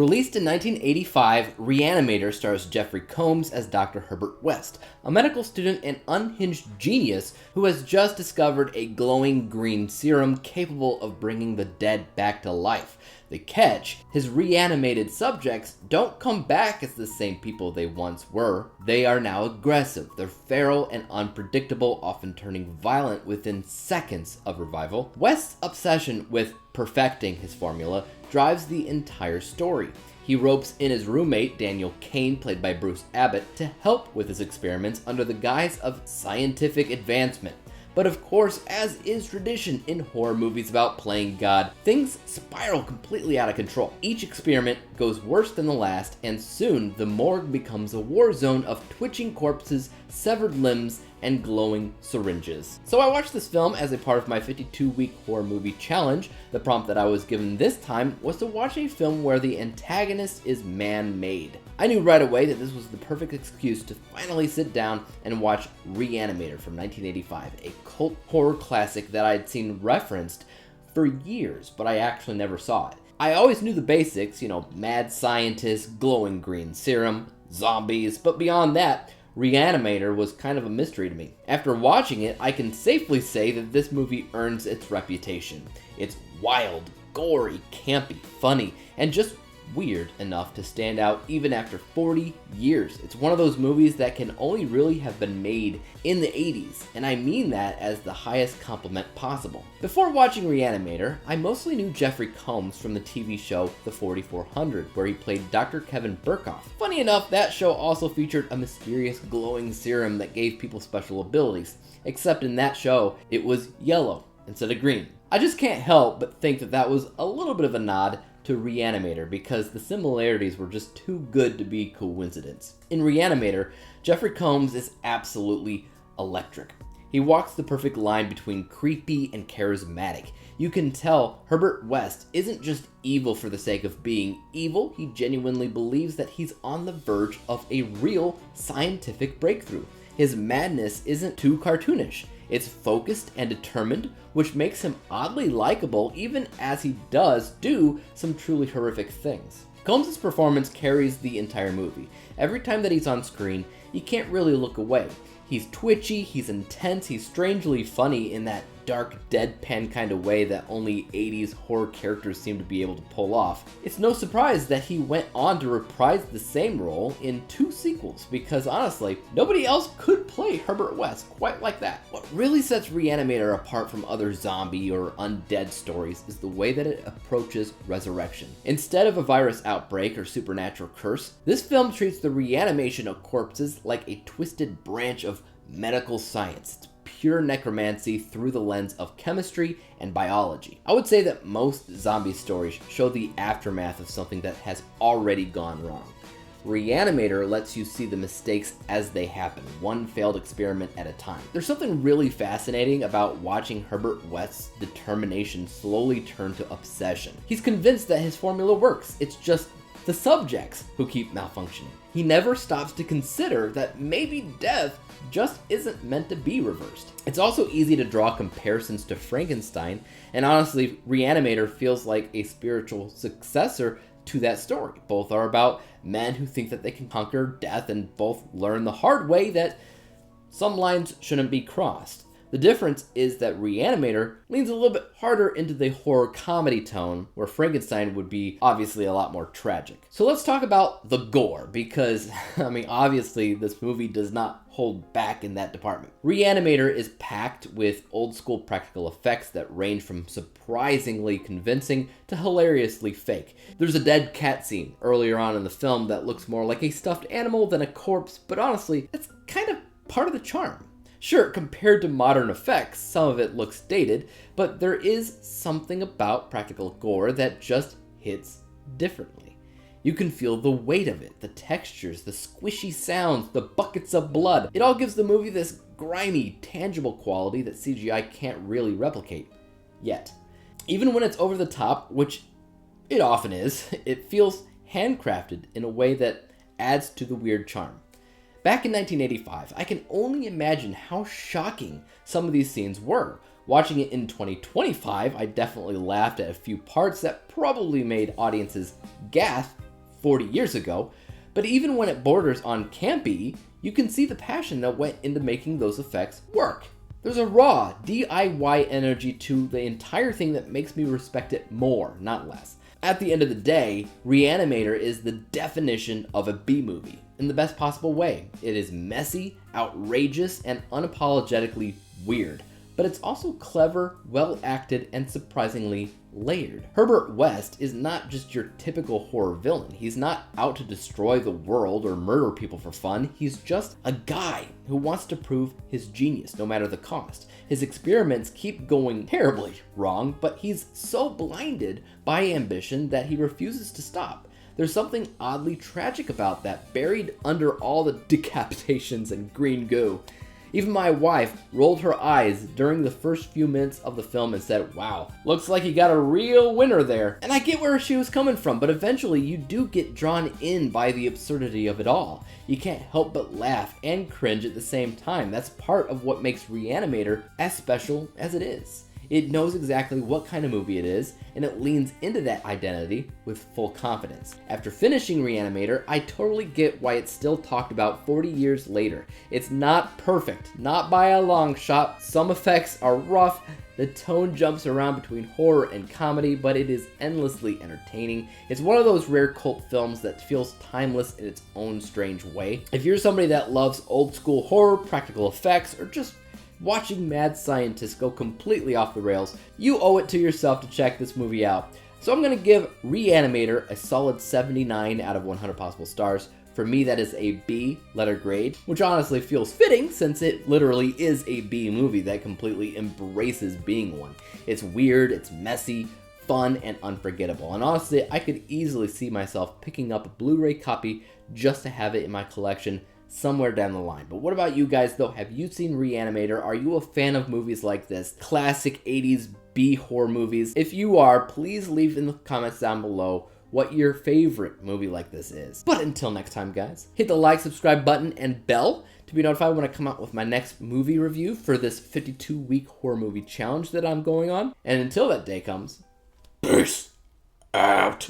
Released in 1985, Re-Animator stars Jeffrey Combs as Dr. Herbert West, a medical student and unhinged genius who has just discovered a glowing green serum capable of bringing the dead back to life. The catch, his reanimated subjects don't come back as the same people they once were. They are now aggressive, they're feral and unpredictable, often turning violent within seconds of revival. West's obsession with perfecting his formula drives the entire story. He ropes in his roommate, Daniel Kane, played by Bruce Abbott, to help with his experiments under the guise of scientific advancement. But of course, as is tradition in horror movies about playing God, things spiral completely out of control. Each experiment goes worse than the last, and soon the morgue becomes a war zone of twitching corpses, severed limbs, and glowing syringes. So I watched this film as a part of my 52-week horror movie challenge. The prompt that I was given this time was to watch a film where the antagonist is man-made. I knew right away that this was the perfect excuse to finally sit down and watch Re-Animator from 1985, a cult horror classic that I'd seen referenced for years, but I actually never saw it. I always knew the basics, mad scientist, glowing green serum, zombies, but beyond that, Re-Animator was kind of a mystery to me. After watching it, I can safely say that this movie earns its reputation. It's wild, gory, campy, funny, and just weird enough to stand out even after 40 years. It's one of those movies that can only really have been made in the 80s, and I mean that as the highest compliment possible. Before watching Re-Animator, I mostly knew Jeffrey Combs from the TV show The 4400, where he played Dr. Kevin Burkhoff. Funny enough, that show also featured a mysterious glowing serum that gave people special abilities, except in that show, it was yellow instead of green. I just can't help but think that was a little bit of a nod to Re-Animator because the similarities were just too good to be coincidence. In Re-Animator, Jeffrey Combs is absolutely electric. He walks the perfect line between creepy and charismatic. You can tell Herbert West isn't just evil for the sake of being evil, he genuinely believes that he's on the verge of a real scientific breakthrough. His madness isn't too cartoonish. It's focused and determined, which makes him oddly likable even as he does do some truly horrific things. Combs' performance carries the entire movie. Every time that he's on screen, you can't really look away. He's twitchy, he's intense, he's strangely funny in that dark, deadpan kind of way that only 80s horror characters seem to be able to pull off. It's no surprise that he went on to reprise the same role in 2 sequels, because honestly, nobody else could play Herbert West quite like that. What really sets Re-Animator apart from other zombie or undead stories is the way that it approaches resurrection. Instead of a virus outbreak or supernatural curse, this film treats the reanimation of corpses like a twisted branch of medical science. It's pure necromancy through the lens of chemistry and biology. I would say that most zombie stories show the aftermath of something that has already gone wrong. Re-Animator lets you see the mistakes as they happen, one failed experiment at a time. There's something really fascinating about watching Herbert West's determination slowly turn to obsession. He's convinced that his formula works, it's just the subjects who keep malfunctioning. He never stops to consider that maybe death just isn't meant to be reversed. It's also easy to draw comparisons to Frankenstein, and honestly, Re-Animator feels like a spiritual successor to that story. Both are about men who think that they can conquer death, and both learn the hard way that some lines shouldn't be crossed. The difference is that Re-Animator leans a little bit harder into the horror comedy tone, where Frankenstein would be obviously a lot more tragic. So let's talk about the gore, because, obviously this movie does not hold back in that department. Re-Animator is packed with old school practical effects that range from surprisingly convincing to hilariously fake. There's a dead cat scene earlier on in the film that looks more like a stuffed animal than a corpse, but honestly, that's kind of part of the charm. Sure, compared to modern effects, some of it looks dated, but there is something about practical gore that just hits differently. You can feel the weight of it, the textures, the squishy sounds, the buckets of blood. It all gives the movie this grimy, tangible quality that CGI can't really replicate. Yet. Even when it's over the top, which it often is, it feels handcrafted in a way that adds to the weird charm. Back in 1985, I can only imagine how shocking some of these scenes were. Watching it in 2025, I definitely laughed at a few parts that probably made audiences gasp 40 years ago, but even when it borders on campy, you can see the passion that went into making those effects work. There's a raw, DIY energy to the entire thing that makes me respect it more, not less. At the end of the day, Re-Animator is the definition of a B-movie, in the best possible way. It is messy, outrageous, and unapologetically weird, but it's also clever, well-acted, and surprisingly layered. Herbert West is not just your typical horror villain. He's not out to destroy the world or murder people for fun. He's just a guy who wants to prove his genius, no matter the cost. His experiments keep going terribly wrong, but he's so blinded by ambition that he refuses to stop. There's something oddly tragic about that, buried under all the decapitations and green goo. Even my wife rolled her eyes during the first few minutes of the film and said, "Wow, looks like you got a real winner there." And I get where she was coming from, but eventually you do get drawn in by the absurdity of it all. You can't help but laugh and cringe at the same time. That's part of what makes Re-Animator as special as it is. It knows exactly what kind of movie it is, and it leans into that identity with full confidence. After finishing Re-Animator, I totally get why it's still talked about 40 years later. It's not perfect, not by a long shot. Some effects are rough, the tone jumps around between horror and comedy, but it is endlessly entertaining. It's one of those rare cult films that feels timeless in its own strange way. If you're somebody that loves old school horror, practical effects, or just watching mad scientists go completely off the rails, you owe it to yourself to check this movie out. So I'm going to give Re-Animator a solid 79 out of 100 possible stars. For me, that is a B letter grade, which honestly feels fitting since it literally is a B movie that completely embraces being one. It's weird, it's messy, fun, and unforgettable. And honestly, I could easily see myself picking up a Blu-ray copy just to have it in my collection somewhere down the line. But what about you guys though? Have you seen Re-Animator? Are you a fan of movies like this? Classic 80s B horror movies? If you are, please leave in the comments down below what your favorite movie like this is. But until next time guys, hit the like, subscribe button, and bell to be notified when I come out with my next movie review for this 52-week horror movie challenge that I'm going on. And until that day comes, peace out.